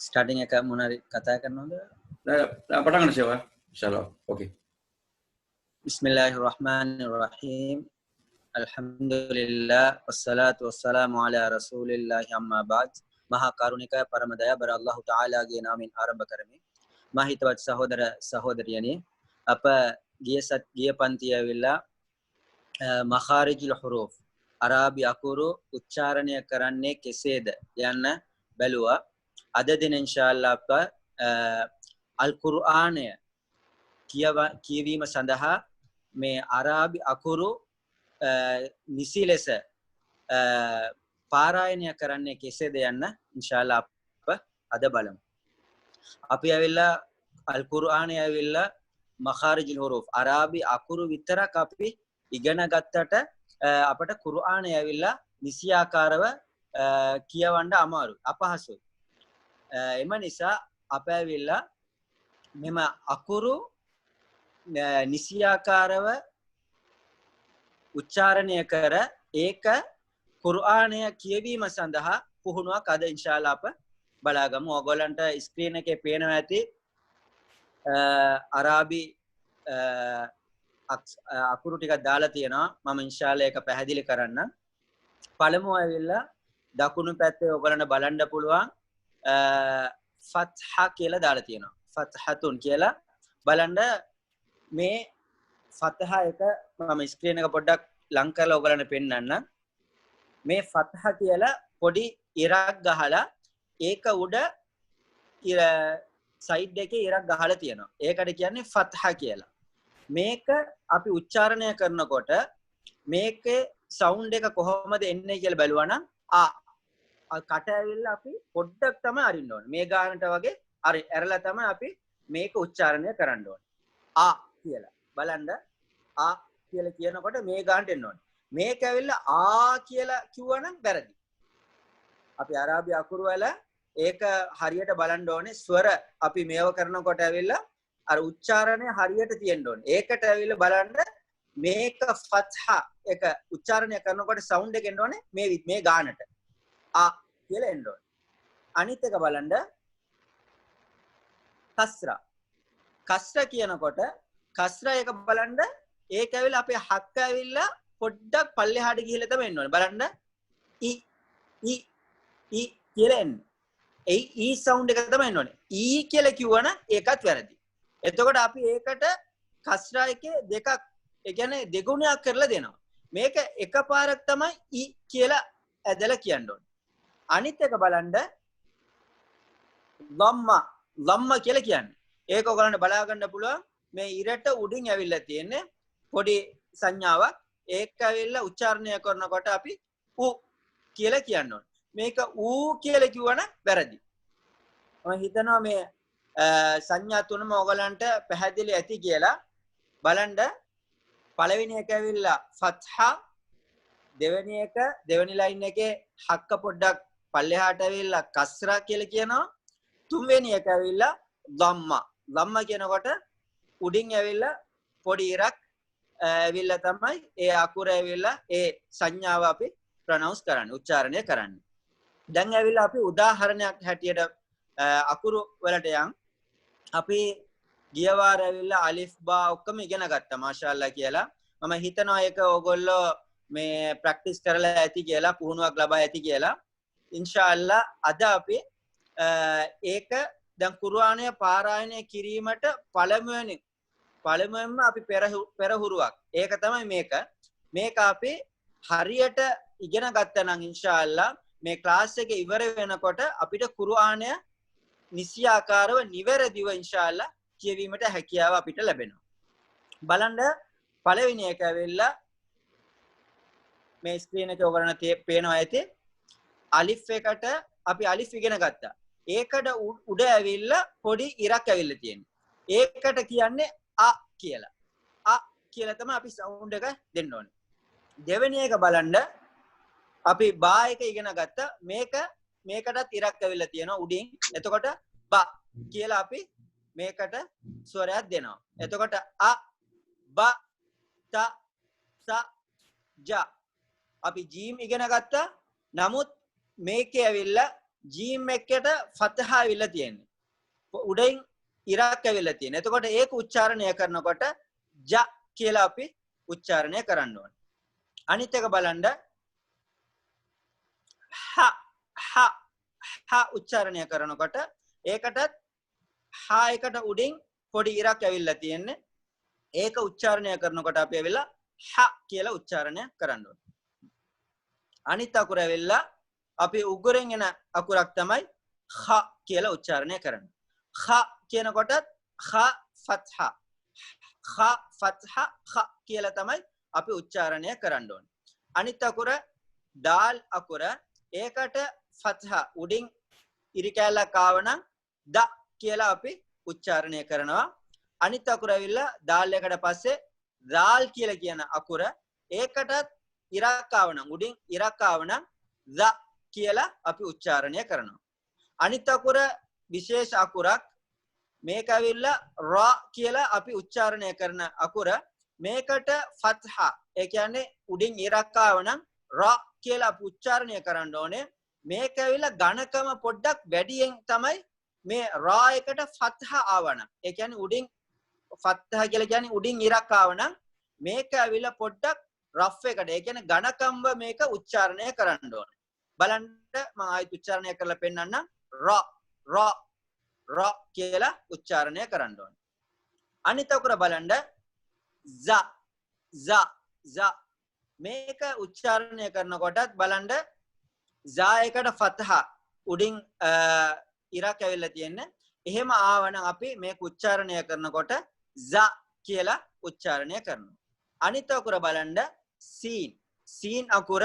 starting එක මොනවාරි කතා කරනවද? පටන් ගන්න සේවා ඉන්ෂාල්ලාහ්. ඕකේ. බිස්මිල්ලාහිර් රහ්මානිර් රහීම්. අල්හම්දුලිල්ලාහ් වස්සලාතු වස්සලාමු අලා රසූලිල්ලාහ් අම්මා බාද්. මහා කරුණික පරම දයාබර අල්ලාහ් තාලාගේ නාමයෙන් ආරම්භ කරමි. මා හිතවත් සහෝදර සහෝදරියනි, අප ගිය පන්තිය ඇවිල්ලා මඛාරිජුල් හුරූෆ් අරාබි අකුරු උච්චාරණය කරන්නේ කෙසේද යන්න බැලුවා. අද දින ඉන්ෂාල්ලාහ් අප අල් කුර්ආනය කියවීම සඳහා මේ අරාබි අකුරු නිසි ලෙස පාරායනය කරන්නේ කෙසේද යන්න ඉන්ෂාල්ලාහ් අප අද බලමු. අපි ඇවිල්ලා අල් කුර්ආනය ඇවිල්ලා මඛාරිජුල් හුරූෆ් අරාබි අකුරු විතරක් අපි ඉගෙන ගත්තට අපට කුර්ආනය ඇවිල්ලා නිසියාකාරව කියවන්න අමාරුයි, අපහසුයි. එම නිසා අප ඇවිල්ලා මෙම අකුරු නිසියාකාරව උච්චාරණය කර ඒක කුර්ආනය කියවීම සඳහා පුහුණුවක් අද ඉන්ෂාල්ලාහ් අප බලාගමු. ඔයගොල්ලන්ට ස්ක්‍රීන් එකේ පේනවා ඇති අරාබි අකුරු ටිකක් දාලා තියෙනවා. මම ඉන්ෂාල්ලාහ් ඒක පැහැදිලි කරන්නම්. පළමුව ඇවිල්ලා දකුණු පැත්තේ ඔයගොල්ලන්ට බලන්න පුළුවන් ෆත්හා කියලා දාලා තියෙනවා. ෆත්හතුන් කියලා බලන්න. මේ ෆත්හා එක මම ස්ක්‍රීන් එක පොඩ්ඩක් ලං කරලා ඔයගොල්ලන්ට පෙන්නන්න. මේ ෆත්හා කියලා පොඩි ඉරක් ගහලා ඒක උඩ සයිඩ් එකේ ඉරක් ගහලා තියෙනවා. ඒකට කියන්නේ ෆත්හා කියලා. මේක අපි උච්චාරණය කරනකොට මේකේ සවුන්ඩ් එක කොහොමද එන්නේ කියලා බලුවා නම් කට ඇවිල්ලා අපි පොඩ්ඩක් තමයි අරින්න ඕනේ. මේ ගානට වගේ ඇරලා තමයි අපි මේක උච්චාරණය කරන්න ඕනේ. කියලා බලන්න. කියලා කියනකොට මේ ගානට එන්න ඕනේ. මේක ඇවිල්ලා කියලා කිව්වනම් වැරදි. අපි අරාබි අකුරු වල ඒක හරියට බලන්න ඕනේ. ස්වර අපි මේව කරනකොට ඇවිල්ලා අර උච්චාරණය හරියට තියෙන්න ඕනේ. ඒකට ඇවිල්ලා බලන්න මේක ෆත්හා එක උච්චාරණය කරනකොට සවුන්ඩ් එක එන්න ඕනේ මේ ගානට. කියලා එන්න ඕනේ. අනිත් එක බලන්න කස්රා. කස්රා කියනකොට කස්රා එක බලන්න ඒක ඇවිල්ලා අපේ හක්ක ඇවිල්ලා පොඩ්ඩක් පල්ලෙහාට ගිහිල්ලා තමයි එන්න ඕනේ. බලන්න ඊ කියලා එන්නේ. ඊ සවුන්ඩ් එක තමයි එන්න ඕනේ. ඊ කියලා කිව්වනම් ඒකත් වැරදි. එතකොට අපි ඒකට කස්රා එකේ දෙකක්, ඒ කියන්නේ දෙගුණයක් කරලා දෙනවා. මේක එකපාරක් තමයි ඊ කියලා ඇදලා කියන්න ඕනේ. අනිත් එක බලන්න ධම්මා කියලා කියන්නේ. ඒක ඔයගලන්ට බලා ගන්න පුළුවන්. මේ ඉරට උඩින් ඇවිල්ලා තියෙන්නේ පොඩි සංඥාවක්. ඒක ඇවිල්ලා උච්චාරණය කරනකොට අපි කියලා කියන්න ඕනේ. මේක කියලා කිව්වනම් වැරදි. මම හිතනවා මේ සංඥා තුනම ඔයගලන්ට පැහැදිලි ඇති කියලා. බලන්න පළවෙනි එක ඇවිල්ලා ෆත්හා, දෙවෙනි ලයින් එකේ හක්ක පොඩ්ඩක් පල්ලෙහාට ඇවිල්ලා කස්රා කියලා කියනවා. තුන්වෙනි එක ඇවිල්ලා ධම්මා කියනකොට උඩින් ඇවිල්ලා පොඩි ඉරක් ඇවිල්ලා තමයි ඒ අකුර ඇවිල්ලා ඒ සංඥාව අපි ප්‍රොනවුන්ස් කරන්නේ, උච්චාරණය කරන්නේ. දැන් ඇවිල්ලා අපි උදාහරණයක් හැටියට අකුරු වලට යන්. අපි ගිය වාර ඇවිල්ලා අලිෆ් බා ඔක්කොම ඉගෙන ගත්තා මාෂාඅල්ලා කියලා. මම හිතනවා ඒක ඕගොල්ලෝ මේ ප්‍රැක්ටිස් කරලා ඇති කියලා, පුහුණුවක් ලබා ඇති කියලා. ඉන්ෂාඅල්ලා අද අපි ඒක දැන් කුර්ආනය පාරායනය කිරීමට පළමුවෙන්ම අපි පෙරහුරුවක්. ඒක තමයි මේක අපි හරියට ඉගෙන ගත්තා නම් ඉන්ෂාඅල්ලා මේ ක්ලාස් එක ඉවර වෙනකොට අපිට කුර්ආනය නිසියාකාරව නිවැරදිව ඉන්ෂාඅල්ලා කියවීමට හැකියාව අපිට ලැබෙනවා. බලන්න පළවෙනි එක ඇවිල්ලා මේ ස්ක්‍රීන් එකේ ඔයගලන්ට පේනවා ඇති අලිෆ් එකට අපි අලිෆ් ඉගෙන ගත්තා. ඒකට උඩ ඇවිල්ලා පොඩි ඉරක් ඇවිල්ලා තියෙනවා. ඒකට කියන්නේ කියලා. කියලා තමයි අපි සවුන්ඩ් එක දෙන්න ඕනේ. දෙවෙනි එක බලන්න අපි බා එක ඉගෙන ගත්තා. මේකටත් ඉරක් ඇවිල්ලා තියෙනවා උඩින්. එතකොට බා කියලා අපි මේකට ස්වරයක් දෙනවා. එතකොට බ ත ස ජ අපි ජීම් ඉගෙන ගත්තා. නමුත් මේකේ ඇවිල්ලා ජීම් එකට ෆතහා ඇවිල්ලා තියෙන්නේ. උඩින් ඉරක් ඇවිල්ලා තියෙනවා. එතකොට ඒක උච්චාරණය කරනකොට ජ කියලා අපි උච්චාරණය කරන්න ඕනේ. අනිත් එක බලන්න හ උච්චාරණය කරනකොට ඒකටත් හ එකට උඩින් පොඩි ඉරක් ඇවිල්ලා තියෙන්නේ. ඒක උච්චාරණය කරනකොට අපි ඇවිල්ලා හ කියලා උච්චාරණය කරන්න ඕනේ. අනිත් අකුර ඇවිල්ලා අපි උගුරෙන් එන අකුරක් තමයි ඛ කියලා උච්චාරණය කරන්නේ. ඛ කියනකොටත් ඛ ෆත්හා ඛ කියලා තමයි අපි උච්චාරණය කරන්න ඕනේ. අනිත් අකුර දාල් අකුර ඒකට ෆත්හා උඩින් ඉරි කැලක් ආවනම් ද කියලා අපි උච්චාරණය කරනවා. අනිත් අකුර ඇවිල්ලා දාල් එකට පස්සේ දාල් කියලා කියන අකුර ඒකටත් ඉරක් ආවනම් උඩින් ඉරක් ආවනම් ද කියලා අපි උච්චාරණය කරනවා. අනිත් අකුර විශේෂ අකුරක් මේක ඇවිල්ලා රා කියලා අපි උච්චාරණය කරන අකුර මේකට ෆත්හා ඒ කියන්නේ උඩින් ඉරක් ආවනම් රා කියලා අපි උච්චාරණය කරන්න ඕනේ. මේක ඇවිල්ලා ඝනකම පොඩ්ඩක් වැඩියෙන් තමයි මේ රා එකට ෆත්හා ආවනම් ඒ කියන්නේ උඩින් ෆත්හා කියලා කියන්නේ උඩින් ඉරක් ආවනම් මේක ඇවිල්ලා පොඩ්ඩක් රෆ් එකට ඒ කියන්නේ ඝනකම්ව මේක උච්චාරණය කරන්න ඕනේ. බලන්න මම ආයෙත් උච්චාරණය කරලා පෙන්නන්නම්. රා කියලා උච්චාරණය කරන්න ඕනේ. අනිත් අකුර බලන්න ز මේක උච්චාරණය කරනකොටත් බලන්න සා එකට ෆත්හා උඩින් ඉරක් ඇවිල්ලා තියෙන්නේ. එහෙම ආවනම් අපි මේක උච්චාරණය කරනකොට ز කියලා උච්චාරණය කරනවා. අනිත් අකුර බලන්න සීන් අකුර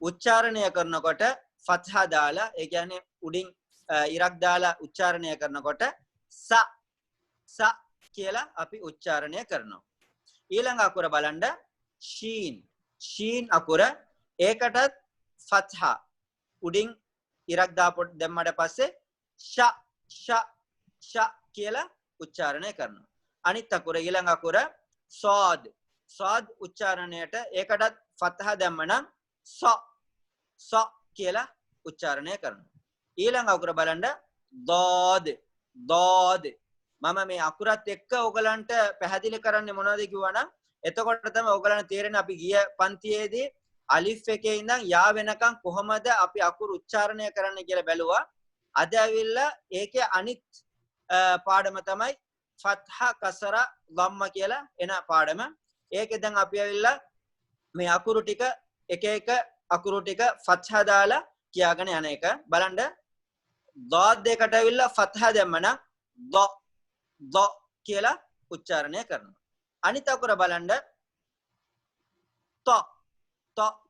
උච්චාරණය කරනකොට ෆත්හා දාලා ඒ කියන්නේ උඩින් ඉරක් දාලා උච්චාරණය කරනකොට ස කියලා අපි උච්චාරණය කරනවා. ඊළඟ අකුර බලන්න ෂීන් අකුර ඒකටත් ෆත්හා උඩින් ඉරක් දාපොත් දැම්මට පස්සේ ෂ කියලා උච්චාරණය කරනවා. අනිත් අකුර ඊළඟ අකුර සාද් උච්චාරණයට ඒකටත් ෆත්හා දැම්මනම් ස කියලා උච්චාරණය කරනවා. ඊළඟ අකුර බලන්න දෝද මම මේ අකුරත් එක්ක ඔයගලන්ට පැහැදිලි කරන්නේ මොනවද කිව්වනම් එතකොට තමයි ඔයගලන්ට තේරෙන්නේ අපි ගිය පන්තියේදී අලිෆ් එකේ ඉඳන් යා වෙනකන් කොහොමද අපි අකුරු උච්චාරණය කරන්න කියලා බැලුවා. අද ඇවිල්ලා ඒකේ අනිත් පාඩම තමයි ෆත්හා කසරා ධම්ම කියලා එන පාඩම. ඒකේ දැන් අපි ඇවිල්ලා මේ අකුරු ටික එක අකුරු ටික ෆත්හා දාලා කියාගෙන යන එක බලන්න. ضاد දෙකට ඇවිල්ලා ෆත්හා දැම්මනම් ද කියලා උච්චාරණය කරනවා. අනිත් අකුර බලන්න ත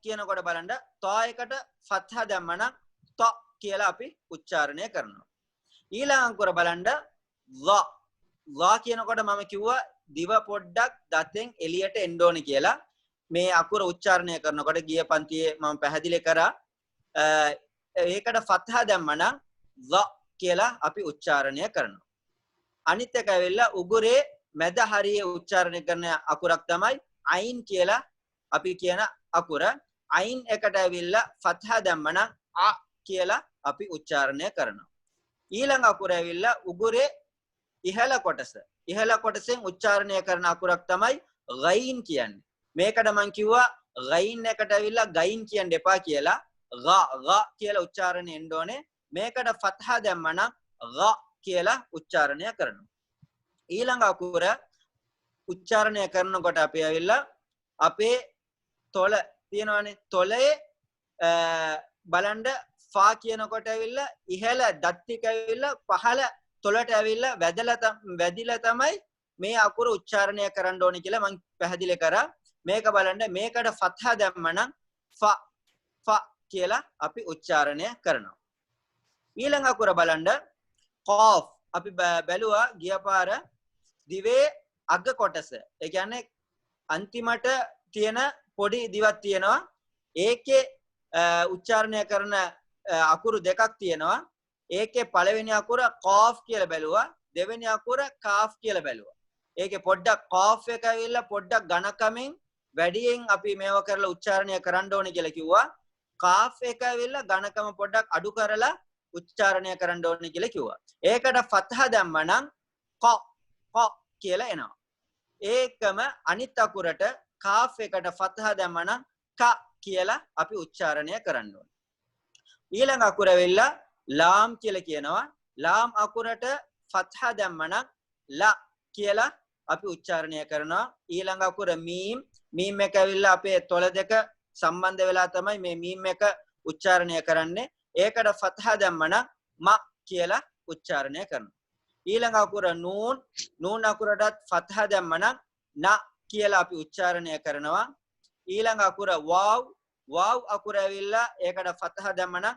කියනකොට බලන්න ත එකට ෆත්හා දැම්මනම් ත කියලා අපි උච්චාරණය කරනවා. ඊළඟ අකුර බලන්න ලා කියනකොට මම කිව්වා දිව පොඩ්ඩක් දතෙන් එළියට එන්න ඕනේ කියලා. මේ අකුර උච්චාරණය කරනකොට ගිය පන්තියේ මම පැහැදිලි කරා ඒකට ෆත්හා දැම්මනම් කියලා අපි උච්චාරණය කරනවා. අනිත් එක ඇවිල්ලා උගුරේ මැද හරියේ උච්චාරණය කරන අකුරක් තමයි අයින් කියලා අපි කියන අකුර. අයින් එකට ඇවිල්ලා ෆත්හා දැම්මනම් අ කියලා අපි උච්චාරණය කරනවා. ඊළඟ අකුර ඇවිල්ලා උගුරේ ඉහළ කොටසෙන් උච්චාරණය කරන අකුරක් තමයි ගයින් කියන්නේ. මේකට මම කිව්වා ගයින් එකට ඇවිල්ලා ගයින් කියන්න එපා කියලා. ගා කියලා උච්චාරණය එන්න ඕනේ. මේකට ෆත්හා දැම්මනම් ගා කියලා උච්චාරණය කරනවා. ඊළඟ අකුර උච්චාරණය කරනකොට අපි ඇවිල්ලා අපේ තොල තියෙනවානේ. තොලේ බලන්න ෆා කියනකොට ඇවිල්ලා ඉහළ දත් ටික ඇවිල්ලා පහළ තොලට ඇවිල්ලා වැදිලා තමයි මේ අකුර උච්චාරණය කරන්න ඕනේ කියලා මම පැහැදිලි කරා. මේක බලන්න මේකට ෆත්හා දැම්මනම් ෆ කියලා අපි උච්චාරණය කරනවා. ඊළඟ අකුර බලන්න ඛාෆ් අපි බැලුවා ගිය පාර දිවේ අග කොටස. ඒ කියන්නේ අන්තිමට තියෙන පොඩි දිවක් තියෙනවා. ඒකේ උච්චාරණය කරන අකුරු දෙකක් තියෙනවා. ඒකේ පළවෙනි අකුර ඛාෆ් කියලා බැලුවා. දෙවෙනි අකුර කාෆ් කියලා බැලුවා. ඒකේ පොඩ්ඩක් ඛාෆ් එක ඇවිල්ලා පොඩ්ඩක් ඝනකමෙන් වැඩියෙන් අපි මේව කරලා උච්චාරණය කරන්න ඕනේ කියලා කිව්වා. කාෆ් එක ඇවිල්ලා ඝනකම පොඩ්ඩක් අඩු කරලා උච්චාරණය කරන්න ඕනේ කියලා කිව්වා. ඒකට ෆතහ දැම්මනම් ක කියලා එනවා. ඒකම අනිත් අකුරට කාෆ් එකට ෆතහ දැම්මනම් ක කියලා අපි උච්චාරණය කරන්න ඕනේ. ඊළඟ අකුර වෙලා ලාම් කියලා කියනවා. ලාම් අකුරට ෆතහ දැම්මනම් ලා කියලා අපි උච්චාරණය කරනවා. ඊළඟ අකුර මීම් එක ඇවිල්ලා අපේ තොල දෙක සම්බන්ධ වෙලා තමයි මේ මීම් එක උච්චාරණය කරන්නේ. ඒකට ෆතහ දැම්මනම් ම කියලා උච්චාරණය කරනවා. ඊළඟ අකුර නූන් අකුරටත් ෆතහ දැම්මනම් න කියලා අපි උච්චාරණය කරනවා. ඊළඟ අකුර වාව් අකුර ඇවිල්ලා ඒකට ෆතහ දැම්මනම්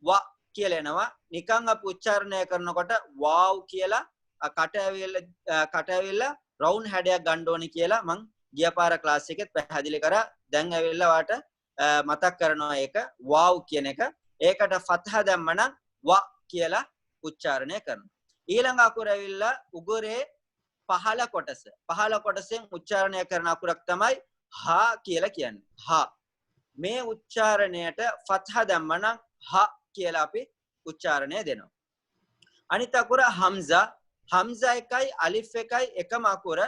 ව කියලා එනවා. නිකන් අපි උච්චාරණය කරනකොට වාව් කියලා කට ඇවිල්ලා රවුන්ඩ් හැඩයක් ගන්න ඕනේ කියලා මං ගිය පාර ක්ලාස් එකෙත් පැහැදිලි කරා. දැන් ඇවිල්ලා වාට මතක් කරනවා ඒක වාව් කියන එක. ඒකට ෆතහ දැම්මනම් ව කියලා උච්චාරණය කරනවා. ඊළඟ අකුර ඇවිල්ලා උගුරේ පහළ කොටසෙන් උච්චාරණය කරන අකුරක් තමයි හා කියලා කියන්නේ. හා මේ උච්චාරණයට ෆතහ දැම්මනම් හ කියලා අපි උච්චාරණය දෙනවා. අනිත් අකුර හම්සා එකයි අලිෆ් එකයි එකම අකුර.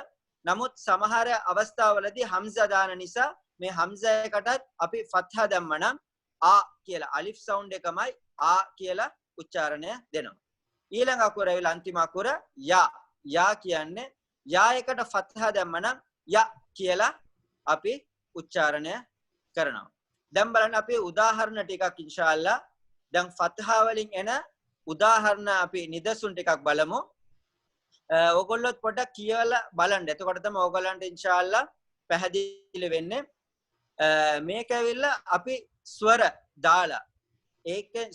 නමුත් සමහර අවස්ථාවලදී හම්සා දාන නිසා මේ හම්සා එකටත් අපි ෆතහ දැම්මනම් ආ කියලා අලිෆ් සවුන්ඩ් එකමයි ආ කියලා උච්චාරණය දෙනවා. ඊළඟ අකුර ඇවිල්ලා අන්තිම අකුර යා කියන්නේ යා එකට ෆතහ දැම්මනම් ය කියලා අපි උච්චාරණය කරනවා. දැන් බලන්න අපි උදාහරණ ටිකක් ඉන්ෂාල්ලා දැන් ෆතහ වලින් එන උදාහරණ අපි නිදසුන් ටිකක් බලමු. ඕගොල්ලොත් පොඩ්ඩක් කියවලා බලන්න. එතකොට තමයි ඕගොල්ලන්ට ඉන්ෂාල්ලා පැහැදිලි වෙන්නේ. මේක ඇවිල්ලා අපි ස්වර දාලා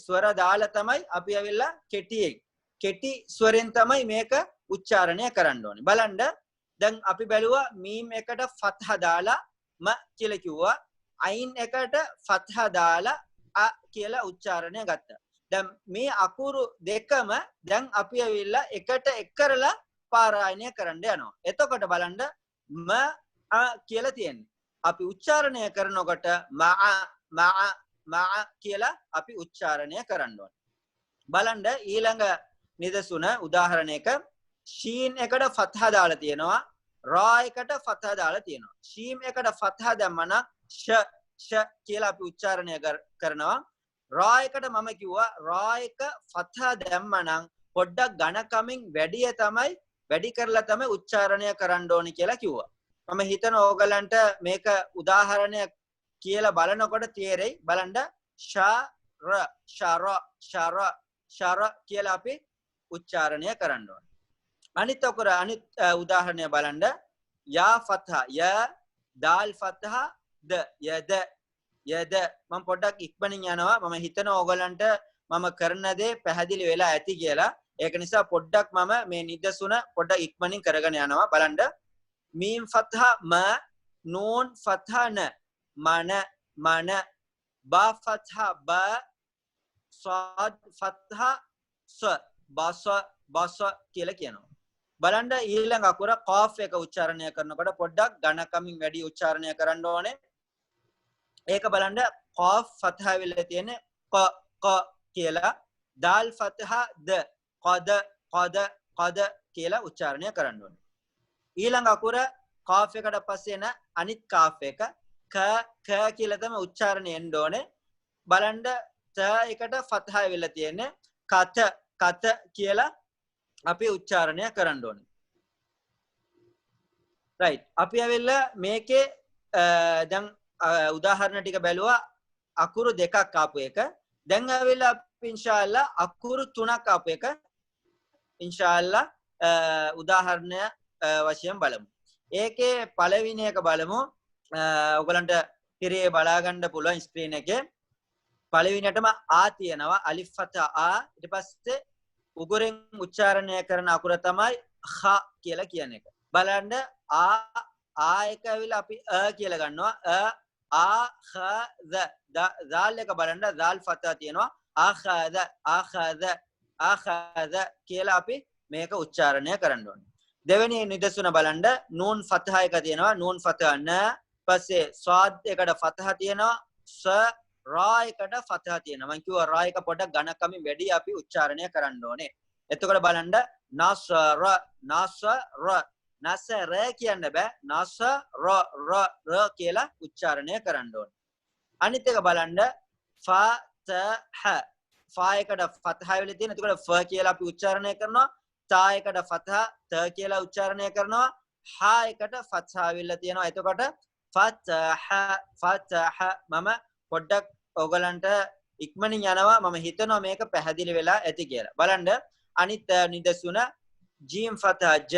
ස්වර දාලා තමයි අපි ඇවිල්ලා කෙටි ස්වරෙන් තමයි මේක උච්චාරණය කරන්න ඕනේ. බලන්න දැන් අපි බැලුවා මීම් එකට ෆතහ දාලා ම කියලා කිව්වා. අයින් එකට ෆතහ දාලා අ කියලා උච්චාරණය ගත්තා. දැන් මේ අකුරු දෙකම දැන් අපි ඇවිල්ලා එකට එක් කරලා පාරායනය කරන්න යනවා. එතකොට බලන්න ම කියලා තියෙන්නේ. අපි උච්චාරණය කරනකොට මා කියලා අපි උච්චාරණය කරන්න ඕනේ. බලන්න ඊළඟ නිදසුන උදාහරණයක ශීන් එකට ෆතහ දාලා තියෙනවා. රා එකට ෆතහ දාලා තියෙනවා. ශීම් එකට ෆතහ දැම්මනම් ෂ කියලා අපි උච්චාරණය කරනවා. රා එකට මම කිව්වා රා එක ෆතහ දැම්මනම් පොඩ්ඩක් ඝනකමින් වැඩි කරලා තමයි උච්චාරණය කරන්න ඕනේ කියලා කිව්වා. මම හිතන ඕගලන්ට මේක උදාහරණය කියලා බලනකොට තේරෙයි. බලන්න ශර කියලා අපි උච්චාරණය කරන්න ඕනේ. අනිත් උදාහරණය බලන්න යා ෆතහ දාල් ෆතහ යද මම පොඩ්ඩක් ඉක්මනින් යනවා. මම හිතන ඕගලන්ට මම කරන දේ පැහැදිලි වෙලා ඇති කියලා. ඒක නිසා පොඩ්ඩක් මම මේ නිදසුන පොඩ්ඩක් ඉක්මනින් කරගෙන යනවා. බලන්න මීම් ෆතහ ම නූන් ෆතහ න මන බා ෆතහ බ ස්වාද් ෆතහ බස කියලා කියනවා. බලන්න ඊළඟ අකුර කාෆ් එක උච්චාරණය කරනකොට පොඩ්ඩක් ඝනකමින් වැඩි උච්චාරණය කරන්න ඕනේ. ඒක බලන්න කාෆ් ෆතහ වෙලා තියෙන්නේ ක කියලා. දාල් ෆතහ ද qad කියලා උච්චාරණය කරන්න ඕනේ. ඊළඟ අකුර කාෆ් එකට පස්සේ එන අනිත් කාෆ් එක ක කියලා තමයි උච්චාරණය එන්න ඕනේ. බලන්න ත එකට ෆතහ වෙලා තියෙන්නේ කත කියලා අපි උච්චාරණය කරන්න ඕනේ. රයිට්. අපි ඇවිල්ලා මේකේ දැන් උදාහරණ ටික බැලුවා අකුරු දෙකක් ආපු එක. දැන් ඇවිල්ලා අපි ඉන්ෂාල්ලා අකුරු තුනක් ආපු එක ඉන්ෂාල්ලා උදාහරණය වශයෙන් බලමු. ඒකේ පළවෙනි එක බලමු. ඔයගලන්ට තිරේ බලා ගන්න පුළුවන් ස්ක්‍රීන් එකේ. පළවෙනියටම ආ තියෙනවා අලිෆ් ෆතහ ආ. ඊට පස්සේ උගුරෙන් උච්චාරණය කරන අකුර තමයි ඛ කියලා කියන එක. බලන්න ආ එක ඇවිල්ලා අපි කියලා ගන්නවා. ආඛذ දාල් එක බලන්න දාල් ෆතහ තියෙනවා. ආඛذ කියලා අපි මේක උච්චාරණය කරන්න ඕනේ. දෙවෙනි නිදසුන බලන්න නූන් ෆතහ එක තියෙනවා. නූන් ෆතහ න පස්සේ ස්වාද් එකට ෆතහ තියෙනවා. රා එකට ෆතහ තියෙනවා. මම කිව්වා රා එක පොඩක් ඝනකමින් වැඩි අපි උච්චාරණය කරන්න ඕනේ. එතකොට බලන්න නසර නසර කියන්න බෑ. නසර ර කියලා උච්චාරණය කරන්න ඕනේ. අනිත් එක බලන්න ෆතහ ෆා එකට ෆතහ වෙලා තියෙන. එතකොට ෆ කියලා අපි උච්චාරණය කරනවා. තා එකට ෆතහ ත කියලා උච්චාරණය කරනවා. හා එකට ෆතහ වෙලා තියෙනවා. එතකොට ෆතහ මම පොඩ්ඩක් ඔයගලන්ට ඉක්මනින් යනවා. මම හිතනවා මේක පැහැදිලි වෙලා ඇති කියලා. බලන්න අනිත් නිදසුන ජීම් ෆතහ ජ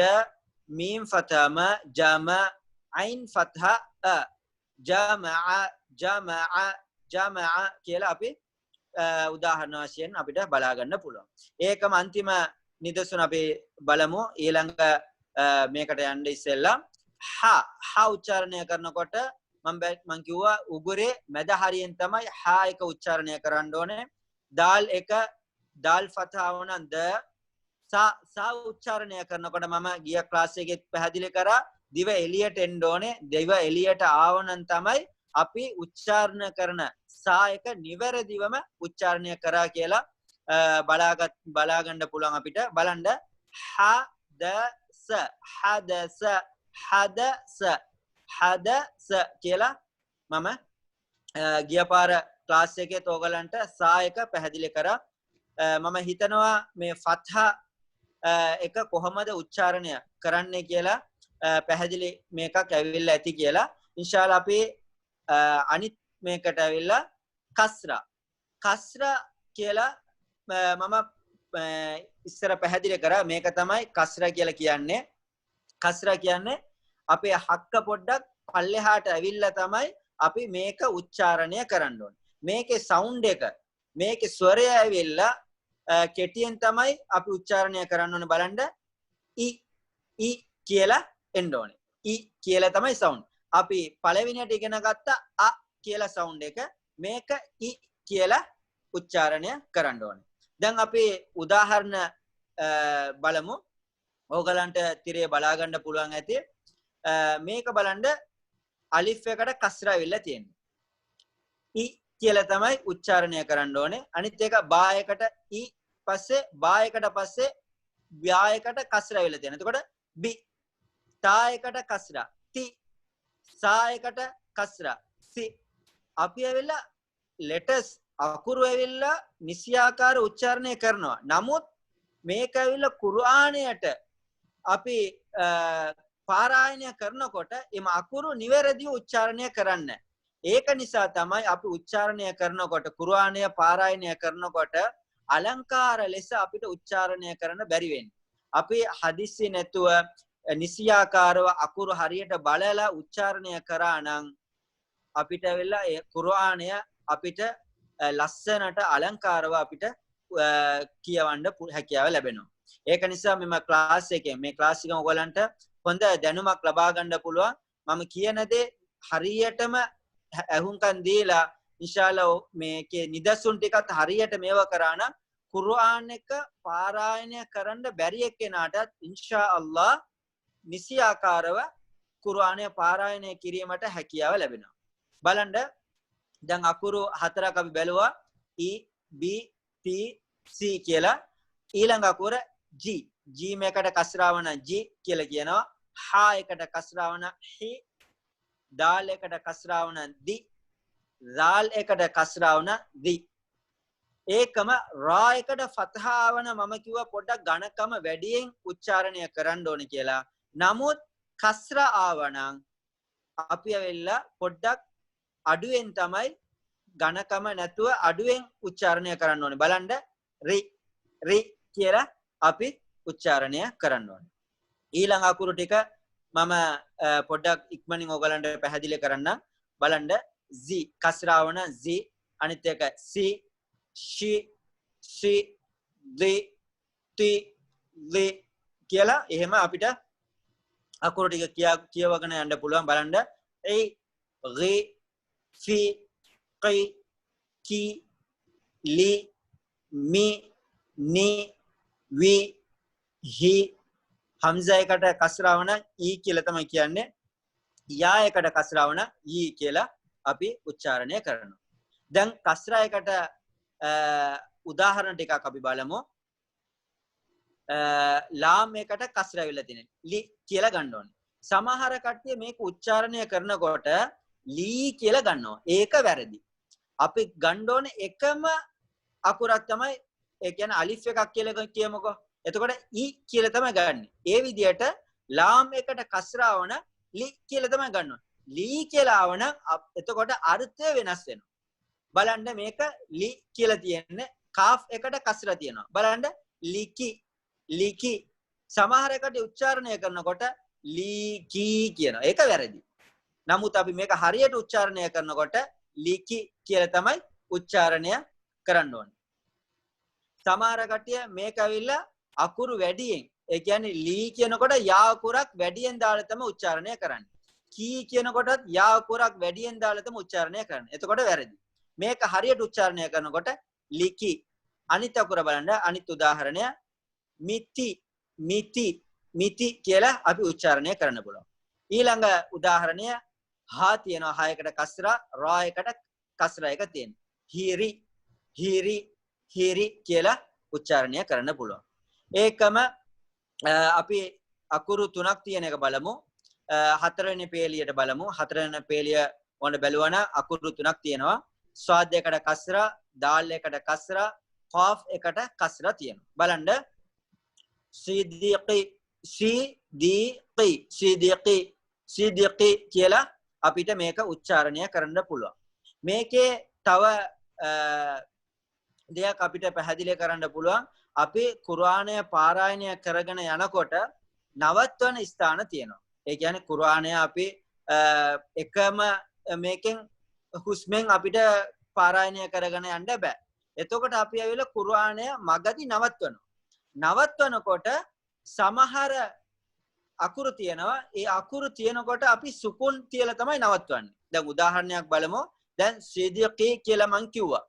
මීම් ෆතහ ම ජම අයින් ෆතහ අ ජමා කියලා අපි උදාහරණ වශයෙන් අපිට බලා ගන්න පුළුවන්. ඒකම අන්තිම නිදසුන අපි බලමු. ඊළඟ මේකට යන්න ඉස්සෙල්ලා හා උච්චාරණය කරනකොට මම කිව්වා උගුරේ මැද හරියෙන් තමයි හා එක උච්චාරණය කරන්න ඕනේ. දාල් එක දාල් ෆතහා වුණා ද සා උච්චාරණය කරනකොට මම ගිය ක්ලාස් එකේ පැහැදිලි කරා දිව එළියට එන්න ඕනේ. දිව එළියට ආවනම් තමයි අපි උච්චාරණ කරන සා එක නිවැරදිවම උච්චාරණය කරා කියලා බලා ගන්න පුළුවන් අපිට. බලන්න හදස කියලා මම ගිය පාර ක්ලාස් එකේ ඔයගලන්ට සා එක පැහැදිලි කරා. මම හිතනවා මේ ෆත්හා එක කොහොමද උච්චාරණය කරන්නේ කියලා පැහැදිලි මේකක් ඇවිල්ලා ඇති කියලා. ඉන්ෂාල්ලා අපි අනිත් මේකට ඇවිල්ලා කස්රා කියලා මම ඉස්සර පැහැදිලි කරා. මේක තමයි කස්රා කියලා කියන්නේ. කස්රා කියන්නේ අපේ හක්ක පොඩ්ඩක් පල්ලෙහාට ඇවිල්ලා තමයි අපි මේක උච්චාරණය කරන්න ඕනේ. මේකේ සවුන්ඩ් එක මේකේ ස්වරය ඇවිල්ලා කෙටියෙන් තමයි අපි උච්චාරණය කරන්න ඕනේ. බලන්න යි කියලා එන්න ඕනේ. යි කියලා තමයි සවුන්ඩ්. අපි පළවෙනියට ඉගෙන ගත්ත අ කියලා සවුන්ඩ් එක මේක යි කියලා උච්චාරණය කරන්න ඕනේ. දැන් අපි උදාහරණ බලමු. ඕගලන්ට තිරේ බලා ගන්න පුළුවන් ඇති. මේක බලන්න අලිෆ් එකට කස්රා වෙලා තියෙනවා. යි කියලා තමයි උච්චාරණය කරන්න ඕනේ. අනිත් එක බා එකට යි පස්සේ බා එකට පස්සේ ව්‍යා එකට කස්රා වෙලා තියෙනවා. එතකොට බි තා එකට කස්රා ති සා එකට කස්රා සි. අපි ඇවිල්ලා ලෙටර්ස් අකුරු ඇවිල්ලා නිසියාකාර උච්චාරණය කරනවා. නමුත් මේක ඇවිල්ලා කුර්ආනයට අපි පාරායනය කරනකොට එම අකුරු නිවැරදිව උච්චාරණය කරන්න. ඒක නිසා තමයි අපි උච්චාරණය කරනකොට කුර්ආනය පාරායනය කරනකොට අලංකාර ලෙස අපිට උච්චාරණය කරන්න බැරි වෙන්නේ. අපි හදිස්සි නැතුව නිසියාකාරව අකුරු හරියට බලලා උච්චාරණය කරා නම් අපිට වෙලා ඒ කුර්ආනය අපිට ලස්සනට අලංකාරව අපිට කියවන්න හැකියාව ලැබෙනවා. ඒක නිසා මෙම ක්ලාස් එකේ මේ ක්ලාස් එක ඔයගලන්ට හොඳ දැනුමක් ලබා ගන්න පුළුවන්. මම කියන දේ හරියටම අහුම්කන් දීලා ඉන්ෂාල්ලා මේකේ නිදසුන් ටිකත් හරියට මේව කරා නම් කුර්ආන් එක පාරායනය කරන්න බැරි එක්කෙනාටත් ඉන්ෂාඅල්ලා නිසියාකාරව කුර්ආනය පාරායනය කිරීමට හැකියාව ලැබෙනවා. බලන්න දැන් අකුරු හතරක් අපි බැලුවා. E B T C කියලා. ඊළඟ අකුර G. G මේකට කස්රා වන G කියලා කියනවා. හා එකට කස්රා වන හි. දාල් එකට කස්රා වන දි. දාල් එකට කස්රා වන දි. ඒකම රා එකට ෆතහා වන මම කිව්වා පොඩ්ඩක් ඝනකම වැඩියෙන් උච්චාරණය කරන්න ඕනේ කියලා. නමුත් කස්රා ආවනම් අපි ඇවිල්ලා පොඩ්ඩක් අඩුවෙන් තමයි ඝනකම නැතුව අඩුවෙන් උච්චාරණය කරන්න ඕනේ. බලන්න රි කියලා අපි උච්චාරණය කරන්න ඕනේ. ඊළඟ අකුරු ටික මම පොඩ්ඩක් ඉක්මනින් ඔයගලන්ට පැහැදිලි කරන්නම්. බලන්න Z කස්රා වන Z. අනිත් එක C ෂි සි දි ති දි කියලා එහෙම අපිට අකුරු ටික කියවගෙන යන්න පුළුවන්. බලන්න ඒ රි fi qi ki li mi ni wi hi hamza එකට කස්රා වන ඊ කියලා තමයි කියන්නේ. යා එකට කස්රා වන ඊ කියලා අපි උච්චාරණය කරනවා. දැන් කස්රා එකට උදාහරණ ටිකක් අපි බලමු. ලාම් එකට කස්රා වෙලා තියෙන ලි කියලා ගන්න ඕනේ. සමහර කට්ටිය මේක උච්චාරණය කරනකොට ලී කියලා ගන්නවා. ඒක වැරදි. අපි ගන්න ඕනේ එකම අකුරක් තමයි, ඒ කියන්නේ අලිෆ් එකක් කියලා කියමුකෝ. එතකොට ඊ කියලා තමයි ගන්න. ඒ විදිහට ලාම් එකට කස්රා වන ලි කියලා තමයි ගන්න ඕනේ. ලී කියලා ආවන එතකොට අර්ථය වෙනස් වෙනවා. බලන්න මේක ලි කියලා තියෙන්නේ කාෆ් එකට කස්රා තියෙනවා. බලන්න ලිකි ලිකි. සමහර එකට උච්චාරණය කරනකොට ලීකි කියනවා. ඒක වැරදි. නමුත් අපි මේක හරියට උච්චාරණය කරනකොට ලිකි කියලා තමයි උච්චාරණය කරන්න ඕනේ. සමහර කට්ටිය මේක ඇවිල්ලා අකුරු වැඩියෙන්, ඒ කියන්නේ ලී කියනකොට යා අකුරක් වැඩියෙන් දාලා තමයි උච්චාරණය කරන්නේ. කී කියනකොටත් යා අකුරක් වැඩියෙන් දාලා තමයි උච්චාරණය කරන්නේ. එතකොට වැරදි. මේක හරියට උච්චාරණය කරනකොට ලිකි. අනිත් අකුර බලන්න. අනිත් උදාහරණය මිති මිති මිති කියලා අපි උච්චාරණය කරන්න පුළුවන්. ඊළඟ උදාහරණය හා තියෙනවා. හයකට කස්රා, රා එකට කස්රා එක තියෙනවා. හිරි හිරි හිරි කියලා උච්චාරණය කරන්න පුළුවන්. ඒකම අපි අකුරු 3ක් තියෙන එක බලමු. හතරවෙනි පේලියට බලමු. හතරවෙනි පේලිය වොන්න බැලුවන අකුරු 3ක් තියෙනවා. ස්වාද එකට කස්රා, දාල් එකට කස්රා, ඛාෆ් එකට කස්රා තියෙනවා. බලන්න සිදීකි සිදීකි සිදීකි සිදීකි කියලා අපිට මේක උච්චාරණය කරන්න පුළුවන්. මේකේ තව දෙයක් අපිට පැහැදිලි කරන්න පුළුවන්. අපි කුර්ආනය පාරායනය කරගෙන යනකොට නවත්වන ස්ථාන තියෙනවා. ඒ කියන්නේ කුර්ආනය අපි එකම මේකෙන් හුස්මෙන් අපිට පාරායනය කරගෙන යන්න බෑ. එතකොට අපි ඇවිල්ලා කුර්ආනය මගදී නවත්වනවා. නවත්වනකොට සමහර අකුරු තියෙනවා. ඒ අකුරු තියෙනකොට අපි සුකුන් තියලා තමයි නවත්වන්නේ. දැන් උදාහරණයක් බලමු. දැන් සිදීකි කියලා මං කිව්වා.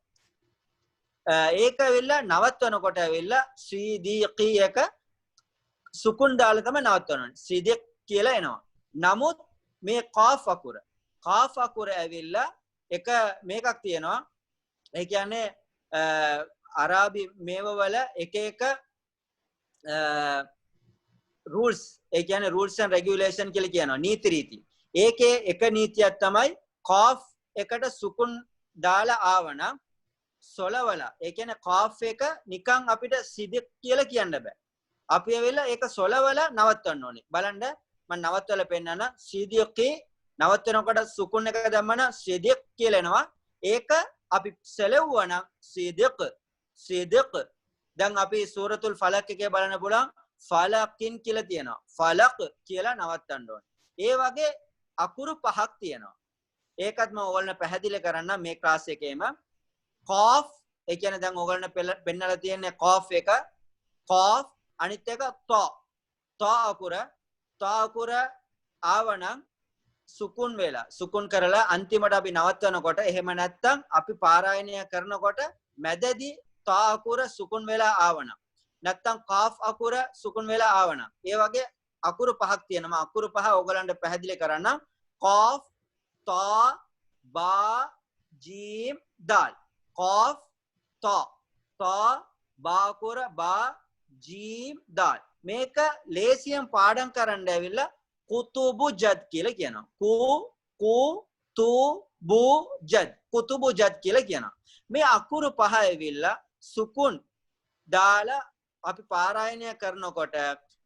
ඒක ඇවිල්ලා නවත්වනකොට ඇවිල්ලා සිදීකි එක සුකුන් දාලා තමයි නවත්වන්නේ. සිදීක් කියලා එනවා. නමුත් මේ කාෆ් අකුර ඇවිල්ලා එක මේකක් තියෙනවා. ඒ කියන්නේ අරාබි මේවවල එක එක rules, ඒ කියන්නේ rules and regulation කියලා කියනවා. නීති රීති. ඒකේ එක නීතියක් තමයි කාෆ් එකට සුකුන් දාලා ආවනම් සොලවල, ඒ කියන්නේ කාෆ් එක නිකන් අපිට සිදික් කියලා කියන්න බෑ. අපි ඇවිල්ලා ඒක සොලවල නවත්වන්න ඕනේ. බලන්න මම නවත්වලා පෙන්නන. සිදිකි නවත්වනකොට සුකුන් එක දැම්මම සිදික් කියලා එනවා. ඒක අපි සෙලවුවනම් සිදික්. දැන් අපි සූරතුල් ෆලක් එකේ බලන්න පුළුවන් ෆලකින් කියලා තියෙනවා. ෆලක් කියලා නවත්තන්න ඕනේ. ඒ වගේ අකුරු 5ක් තියෙනවා. ඒකත් මම ඕගොල්ලන්ට පැහැදිලි කරන්න මේ ක්ලාස් එකේම. ඛාෆ්, ඒ කියන්නේ දැන් ඕගොල්ලන්ට පෙන්නලා තියෙන්නේ ඛාෆ් එක. ඛාෆ් අනිත් එක තා අකුර ආවනම් සුකුන් වෙලා සුකුන් කරලා අන්තිමට අපි නවත්වනකොට, එහෙම නැත්නම් අපි පාරායනය කරනකොට මැදදී තා අකුර සුකුන් වෙලා ආවනම්, නැත්නම් කාෆ් අකුර සුකුන් වෙලා ආවනම්, ඒ වගේ අකුරු 5ක් තියෙනවා. අකුරු 5 ඕගොල්ලන්ට පැහැදිලි කරන්න. කාෆ්, තා, බා, ජීම්, දාල්. කාෆ්, තා, බා අකුර, බා, ජීම්, දාල්. මේක ලේසියෙන් පාඩම් කරන්න ඇවිල්ලා කුතුබු ජද් කියලා කියනවා. කුතුබු ජද් කියලා කියනවා. මේ අකුරු 5 ඇවිල්ලා සුකුන් දාලා අපි පාරායනය කරනකොට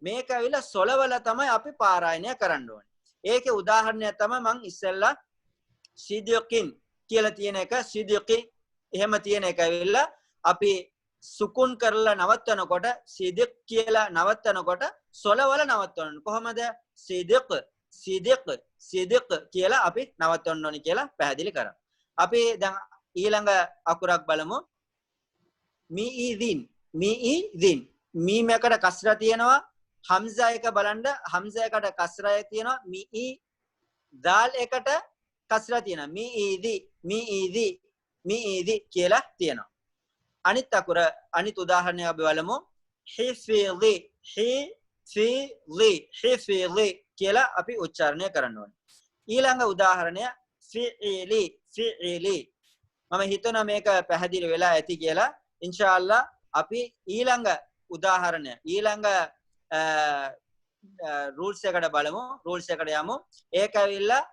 මේක ඇවිල්ලා සොලවල තමයි අපි පාරායනය කරන්න ඕනේ. ඒකේ උදාහරණයක් තමයි මම ඉස්සෙල්ලා සිදීකින් කියලා තියෙන එක. සිදීකි එහෙම තියෙන එක ඇවිල්ලා අපි සුකුන් කරලා නවත්වනකොට සිදීක් කියලා නවත්වනකොට සොලවල නවත්වන්න. කොහොමද? සිදීක් කියලා අපි නවත්වන්න ඕනේ කියලා පැහැදිලි කරා. අපි දැන් ඊළඟ අකුරක් බලමු. මියිදින්. මීම් එකට කස්රා තියෙනවා. හම්සා එක බලන්න. හම්සා එකට කස්රා තියෙනවා. මියි. දාල් එකට කස්රා තියෙනවා. මියිදි කියලා තියෙනවා. අනිත් අකුර, අනිත් උදාහරණයක් අපි බලමු. හිෆිලි කියලා අපි උච්චාරණය කරන්න ඕනේ. ඊළඟ උදාහරණය ෆිඉලි. මම හිතනවා මේක පැහැදිලි වෙලා ඇති කියලා. ඉන්ෂාඅල්ලා අපි ඊළඟ උදාහරණය ඊළඟ රූල්ස් එකට බලමු. රූල්ස් එකට යමු. ඒක ඇවිල්ලා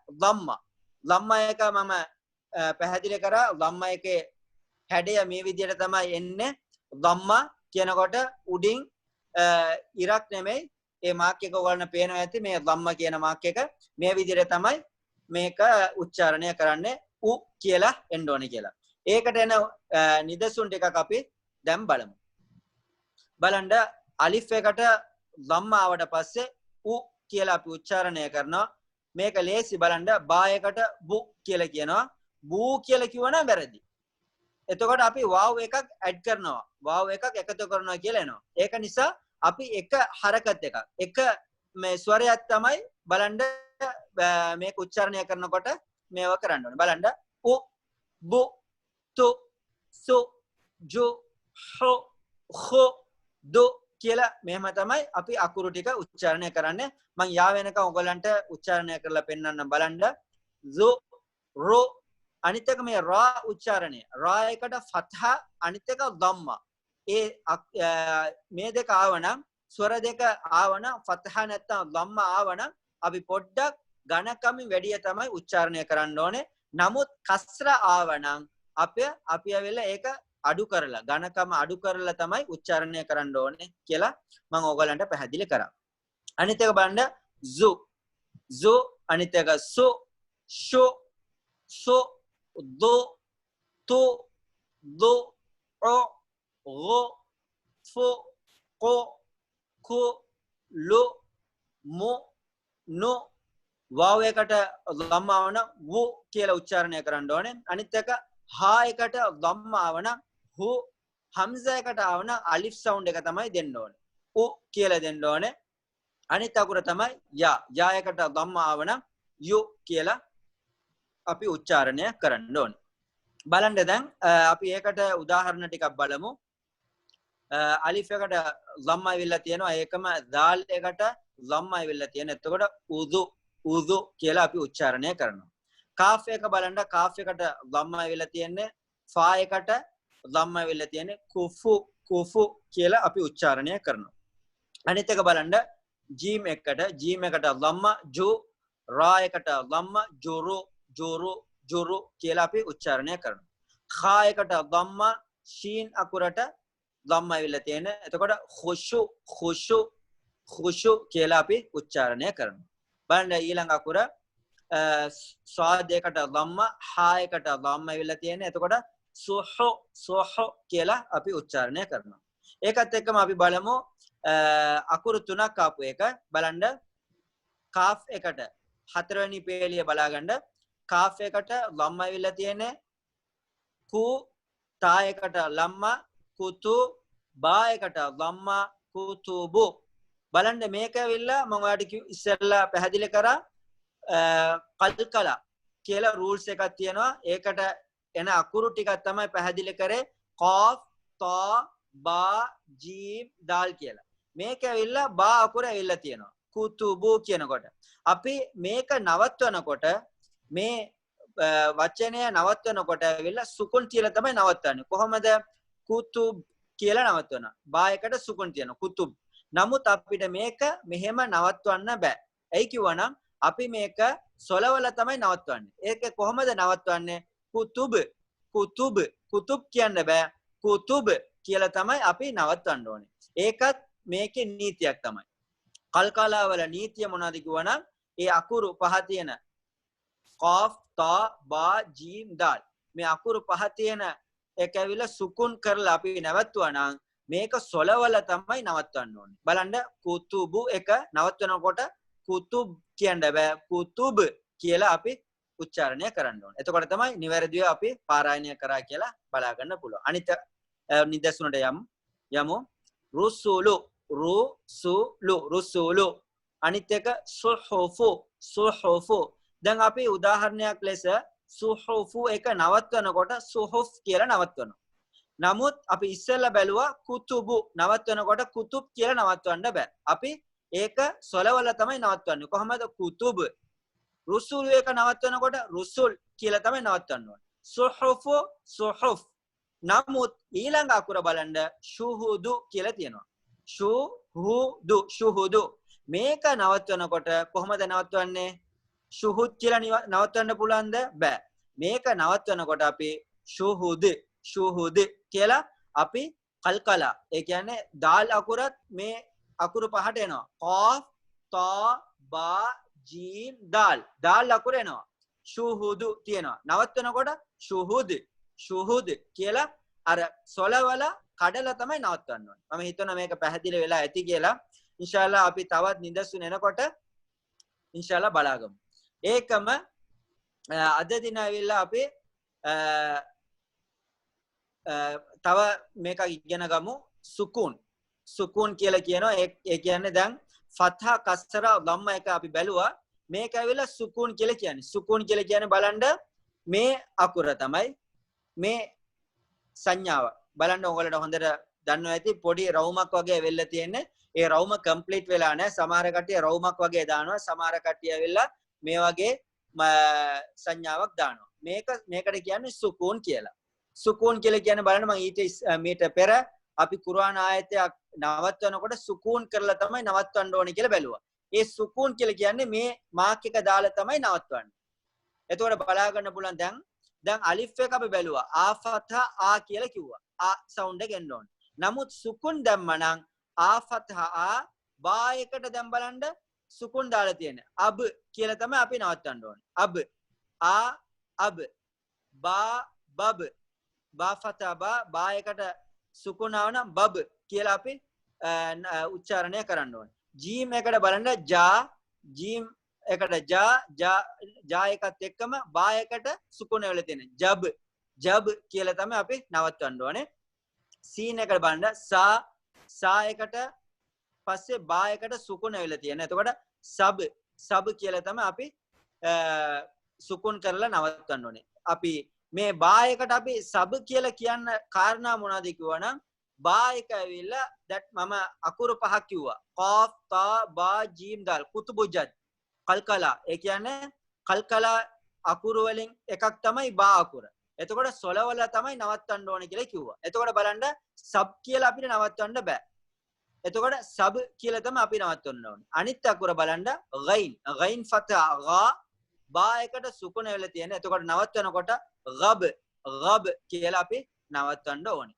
ධම්මා එක මම පැහැදිලි කරා. ධම්මා එකේ හැඩය මේ විදිහට තමයි එන්නේ. ධම්මා කියනකොට උඩින් ඉරක් නෙමෙයි. ඒ මාක් එක ඔයගොල්ලන්ට පේනවා ඇති මේ ධම්මා කියන මාක් එක. මේ විදිහට තමයි මේක උච්චාරණය කරන්නේ. උ කියලා එන්න ඕනේ කියලා. ඒකට එන නිදසුන් ටිකක් අපි දැන් බලමු. බලන්න අලිෆ් එකට ධම්මා ආවට පස්සේ උ කියලා අපි උච්චාරණය කරනවා. මේක ලේසි බලන්න බා එකට බු කියලා කියනවා. බූ කියලා කිව්වනම් වැරදි. එතකොට අපි වාව් එකක් ඇඩ් කරනවා. වාව් එකක් එකතු කරනවා කියලා එනවා. ඒක නිසා අපි එක හරකත් එකක් එක මේ ස්වරයක් තමයි බලන්න මේක උච්චාරණය කරනකොට මේව කරන්න ඕනේ. බලන්න උ බු තු සු ජු හො khෝ දු කියලා මෙහෙම තමයි අපි අකුරු ටික උච්චාරණය කරන්නේ. මම යා වෙනකන් ඔයගලන්ට උච්චාරණය කරලා පෙන්නන්න බලන්න. zu ru අනිත් එක මේ රා උච්චාරණය. රා එකට ෆත්හා අනිත් එක ධම්මා. ඒ මේ දෙක ආවනම් ස්වර දෙක ආවනම් ෆත්හා නැත්නම් ධම්මා ආවනම් අපි පොඩ්ඩක් ඝනකමින් වැඩි තමයි උච්චාරණය කරන්න ඕනේ. නමුත් කස්ර ආවනම් අපි ඇවිල්ලා ඒක අඩු කරලා ඝනකම අඩු කරලා තමයි උච්චාරණය කරන්න ඕනේ කියලා මම ඔයගලන්ට පැහැදිලි කරා. අනිත් එක බලන්න zu අනිත් එක su shu su du tu du o go fu ko ku lu mu nu wow එකට ධම්මා ආවන වු කියලා උච්චාරණය කරන්න ඕනේ. අනිත් එක හා එකට ධම්මා ආවන හු හම්සා එකට ආවන අලිෆ් සවුන්ඩ් එක තමයි දෙන්න ඕනේ. උ කියලා දෙන්න ඕනේ. අනිත් අකුර තමයි යා එකට ධම්මා ආවන යු කියලා අපි උච්චාරණය කරන්න ඕනේ. බලන්න දැන් අපි ඒකට උදාහරණ ටිකක් බලමු. අලිෆ් එකට ධම්මා ඉවිල්ලා තියෙනවා. ඒකම දාල් එකට ධම්මා ඉවිල්ලා තියෙනවා. එතකොට උදු කියලා අපි උච්චාරණය කරනවා. කාෆ් එක බලන්න කාෆ් එකට ධම්මා ඉවිල්ලා තියෙන්නේ. ෆා එකට ධම්මා ඉවිල්ලා තියෙන්නේ. කුෆු කියලා අපි උච්චාරණය කරනවා. අනිත් එක බලන්න ජීම් එකට ධම්මා ජු රා එකට ධම්මා ජුරු කියලා අපි උච්චාරණය කරනවා. khා එකට ධම්මා ෂීන් අකුරට ධම්මා ඉවිල්ලා තියෙන්නේ. එතකොට khushu කියලා අපි උච්චාරණය කරනවා. බලන්න ඊළඟ අකුර ස්වාද එකට ධම්මා හා එකට ධම්මා ඉවිල්ලා තියෙන්නේ. එතකොට සුහු කියලා අපි උච්චාරණය කරනවා. ඒකත් එක්කම අපි බලමු අකුරු තුනක් ආපු එක. බලන්න කාෆ් එකට හතරවෙනි පේලිය බලාගන්න. කාෆ් එකට ධම්මා ඉවිල්ලා තියෙන්නේ. ಕು තා එකට ලම්මා කුතු බා එකට ධම්මා කුතුබු. බලන්න මේක ඇවිල්ලා මම ඔයාලට ඉස්සෙල්ලා පැහැදිලි කරා කල්කලා කියලා රූල්ස් එකක් තියෙනවා. ඒකට එන අකුරු ටිකක් තමයි පැහැදිලි කරේ ඛාෆ් තා බා ජීම් දාල් කියලා. මේක ඇවිල්ලා බා අකුර ඇවිල්ලා තියෙනවා. කුතුබු කියනකොට අපි මේක නවත්වනකොට මේ වචනය නවත්වනකොට ඇවිල්ලා සුකුන් කියලා තමයි නවත්වන්නේ. කොහොමද? කුතුබ් කියලා නවත්වනවා. බා එකට සුකුන් තියෙනවා. කුතුබ්. නමුත් අපිට මේක මෙහෙම නවත්වන්න බෑ. ඇයි කිව්වනම් අපි මේක සොලවල තමයි නවත්වන්නේ. ඒක කොහොමද නවත්වන්නේ? කුතුබ් කියන්න බෑ. කුතුබ් කියලා තමයි අපි නවත්වන්න ඕනේ. ඒකත් මේකේ නීතියක් තමයි. කල්කලා වල නීතිය මොනවද කිව්වනම් ඒ අකුරු පහ තියෙන ඛාෆ් තා බා ජීම් දාල් මේ අකුරු පහ තියෙන එක ඇවිල්ලා සුකුන් කරලා අපි නවත්වනවා නම් මේක සොලවල තමයි නවත්වන්න ඕනේ. බලන්න කුතුබු එක නවත්වනකොට කුතුබ් කියන්න බෑ. කුතුබ් කියලා අපි උච්චාරණය කරන්න ඕනේ. එතකොට තමයි නිවැරදිව අපි පාරායනය කරා කියලා බලා ගන්න පුළුවන්. අනිත් නිදසුනට යමු. රුසුලු අනිත් එක සුහුෆු. දැන් අපි උදාහරණයක් ලෙස සුහුෆු එක නවත්වනකොට සුහුෆ් කියලා නවත්වනවා. නමුත් අපි ඉස්සෙල්ලා බැලුවා කුතුබු නවත්වනකොට කුතුබ් කියලා නවත්වන්න බෑ. අපි ඒක සොලවල තමයි නවත්වන්නේ. කොහොමද? කුතුබ්. රුසුල් එක නවත්වනකොට රුසුල් කියලා තමයි නවත්වන්න ඕනේ. සුහුෆු සුහුෆ්. නමුත් ඊළඟ අකුර බලන්න ෂුහුදු කියලා තියෙනවා. ෂුහුදු. මේක නවත්වනකොට කොහොමද නවත්වන්නේ? ෂුහුද් කියලා නවත්වන්න පුළුවන්ද? බෑ. මේක නවත්වනකොට අපි ෂුහුද් කියලා අපි කල්කලා. ඒ කියන්නේ දාල් අකුරත් මේ අකුරු පහට එනවා. ඛාෆ් තා බා ජීම් දාල්. දාල් අකුර එනවා. ෂුහුදු තියෙනවා. නවත්වනකොට ෂුහුද් කියලා අර සොලවල කඩලා තමයි නවත්වන්න ඕනේ. මම හිතනවා මේක පැහැදිලි වෙලා ඇති කියලා. ඉන්ෂාල්ලා අපි තවත් නිදසුන් එනකොට ඉන්ෂාල්ලා බලාගමු. ඒකම අද දින ඇවිල්ලා අපි තව මේක ඉගෙන ගමු. සුකූන් කියලා කියනවා. ඒ කියන්නේ දැන් ෆත්හා කස්රා ධම්ම එක අපි බැලුවා. මේක ඇවිල්ලා සුකූන් කියලා කියන්නේ. සුකූන් කියලා කියන්නේ බලන්න මේ අකුර තමයි මේ සංඥාව. බලන්න ඔයගොල්ලෝ හොඳට දන්නවා ඇති පොඩි රවුමක් වගේ වෙල්ල තියෙන්නේ. ඒ රවුම කම්ප්ලීට් වෙලා නැහැ. සමහර කට්ටිය රවුමක් වගේ දානවා. සමහර කට්ටිය ඇවිල්ලා මේ වගේ සංඥාවක් දානවා. මේකට කියන්නේ සුකූන් කියලා. සුකූන් කියලා කියන්නේ බලන්න මම ඊට පෙර අපි කුර්ආන ආයතයක් නවත්වනකොට සුකූන් කරලා තමයි නවත්වන්න ඕනේ කියලා බැලුවා. ඒ සුකූන් කියලා කියන්නේ මේ මාක් එක දාලා තමයි නවත්වන්නේ. එතකොට බලා ගන්න පුළුවන් දැන් අලිෆ් එක අපි බැලුවා. ආ ෆත්හා ආ කියලා කිව්වා. ආ සවුන්ඩ් එක එන්න ඕනේ. නමුත් සුකුන් දැම්මනම් ආ ෆත්හා ආ බා එකට දැන් බලන්න සුකුන් දාලා තියෙන්නේ. අබ් කියලා තමයි අපි නවත්තන්න ඕනේ. අබ් බා බබ් බා ෆත්හා බා එකට සුකුන් ආවනම් බබ් කියලා අපි උච්චාරණය කරන්න ඕනේ. ජීම් එකට බලන්න ජීම් එකට ජා එකත් එක්කම බා එකට සුකුන වෙලා තියෙන ජබ් කියලා තමයි අපි නවත්වන්න ඕනේ. සීන් එකට බලන්න සා එකට පස්සේ බා එකට සුකුන වෙලා තියෙන. එතකොට සබ් කියලා තමයි අපි සුකුන් කරලා නවත්වන්න ඕනේ. අපි මේ බා එකට අපි සබ් කියලා කියන්න කාරණා මොනවද කිව්වනම් බා එක ඇවිල්ලා මම අකුරු පහක් කිව්වා. ඛාෆ් තා බා ජීම් දාල් කුතුබුජද් කල්කලා. ඒ කියන්නේ කල්කලා අකුරු වලින් එකක් තමයි බා අකුර. එතකොට සොලවල තමයි නවත්තන්න ඕනේ කියලා කිව්වා. එතකොට බලන්න සබ් කියලා අපිට නවත්තන්න බෑ. එතකොට සබ් කියලා තමයි අපි නවත්තන්න ඕනේ. අනිත් අකුර බලන්න ගයින් ෆතහා ගා බා එකට සුකුන වෙලා තියෙන. එතකොට නවත්තනකොට ගබ් කියලා අපි නවත්තන්න ඕනේ.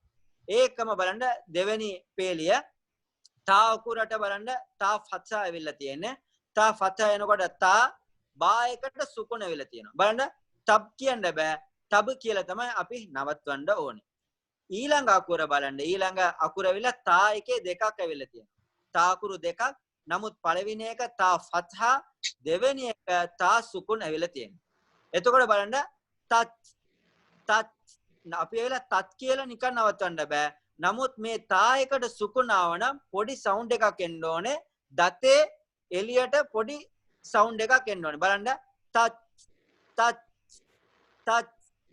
ඒකම බලන්න දෙවෙනි පේලිය තා අකුරට බලන්න තා ෆත්හා වෙලා තියෙන්නේ. තා ෆත්හා එනකොට තා බා එකට සුකුන වෙලා තියෙනවා. බලන්න තබ් කියන්න බෑ. තබ් කියලා තමයි අපි නවත්වන්න ඕනේ. ඊළඟ අකුර බලන්න. ඊළඟ අකුර වෙලා තා එකේ දෙකක් ඇවිල්ලා තියෙනවා. තා අකුරු දෙකක්. නමුත් පළවෙනි එක තා ෆත්හා, දෙවෙනි එක තා සුකුන් ඇවිල්ලා තියෙනවා. එතකොට බලන්න තත් අපි ඇවිල්ලා තත් කියලා නිකන් නවත්වන්න බෑ. නමුත් මේ තා එකට සුකුන් ආවනම් පොඩි සවුන්ඩ් එකක් එන්න ඕනේ. දතේ එළියට පොඩි සවුන්ඩ් එකක් එන්න ඕනේ. බලන්න තත්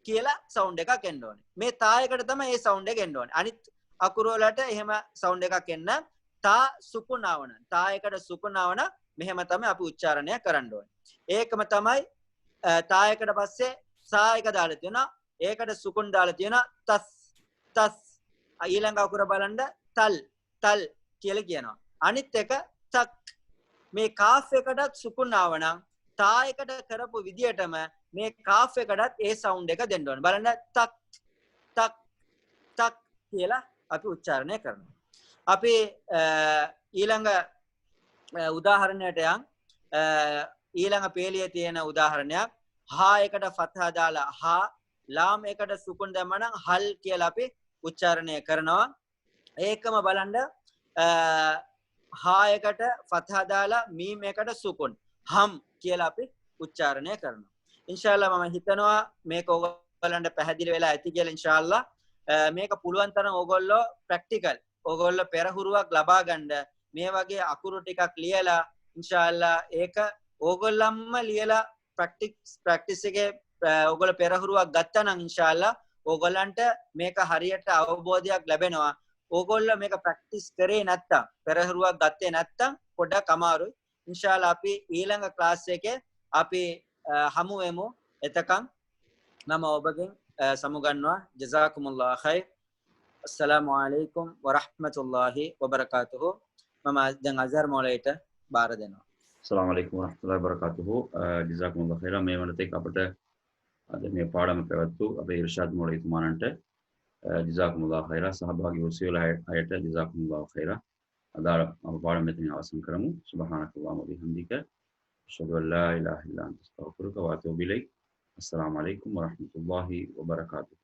කියලා සවුන්ඩ් එකක් එන්න ඕනේ. මේ තා එකට තමයි ඒ සවුන්ඩ් එක එන්න ඕනේ. අනිත් අකුරු වලට එහෙම සවුන්ඩ් එකක් එන්න තා සුකුන් ආවන. තා එකට සුකුන් ආවන මෙහෙම තමයි අපි උච්චාරණය කරන්න ඕනේ. ඒකම තමයි තා එකට පස්සේ සා එක දාලා තියෙනවා. ඒකට සුකුන් දාලා තියෙනවා තස්. ඊළඟ අකුර බලන්න තල් කියලා කියනවා. අනිත් එක තක්. මේ කාෆ් එකටත් සුකුන් ආවනම් තා එකට කරපු විදියටම මේ කාෆ් එකටත් ඒ සවුන්ඩ් එක දෙන්න ඕනේ. බලන්න තක් කියලා අපි උච්චාරණය කරනවා. අපි ඊළඟ උදාහරණයට යන්. ඊළඟ පේලියේ තියෙන උදාහරණයක් හා එකට ෆත්හා දාලා හා, ලාම් එකට සුකුන් දැම්මනම් හල් කියලා අපි උච්චාරණය කරනවා. ඒකම බලන්න හා එකට ෆත්හා දාලා මීම් එකට සුකුන් හම් කියලා අපි උච්චාරණය කරනවා. ඉන්ෂාල්ලා මම හිතනවා මේක ඔයගොල්ලන්ට පැහැදිලි වෙලා ඇති කියලා. ඉන්ෂාල්ලා මේක පුළුවන් තරම් ඔයගොල්ලෝ ප්‍රැක්ටිකල් ඔයගොල්ලෝ පෙරහුරුවක් ලබා ගන්න මේ වගේ අකුරු ටිකක් ලියලා ඉන්ෂාල්ලා ඒක ඕගොල්ලන්ම ලියලා ප්‍රැක්ටිස් එකේ ඕගොල්ලෝ පෙරහුරුවක් ගත්තා නම් ඉන්ෂාල්ලා ඕගොල්ලන්ට මේක හරියට අවබෝධයක් ලැබෙනවා. ඕගොල්ලෝ මේක ප්‍රැක්ටිස් කරේ නැත්තම් පෙරහුරුවක් ගත්තේ නැත්තම් පොඩ්ඩක් අමාරුයි. ඉන්ෂාල්ලා අපි ඊළඟ ක්ලාස් එකේ අපි හමු වෙමු. එතකන් මම ඔබගෙන් සමුගන්නවා. ජසාකුමුල්ලාහ් ඛෛර්. අස්සලාමු අලයිකුම් වරහ්මතුල්ලාහි වබරකාතුහු. මම දැන් අසර් මොලේට බාර දෙනවා. अस्सलाम वालेकुम वरहमतुल्लाहि वबरकातुहू ජසාකුමුල්ලාහ් ඛෛරා මේ වනතෙක් අපට අද මේ පාඩම පැවැත්වූ අපේ ඉර්ෂාද් මොළයතුමාණන්ට ජසාකුමුල්ලාහ් ඛෛරා සහභාගී වූ සියලු අයට ජසාකුමුල්ලාහ් ඛෛරා අදාළ පාඩම මෙතනින් අවසන් කරමු සුබ්හානකල්ලාහ් වබිහම්දික අෂහදු අන් ලා ඉලාහා ඉල්ලා අන්ත අස්තග්ෆිරුක ව අතූබු ඉලයික්. අස්සලාමු අලයිකුම් වරහ්මතුල්ලාහි වබරකාතුහු.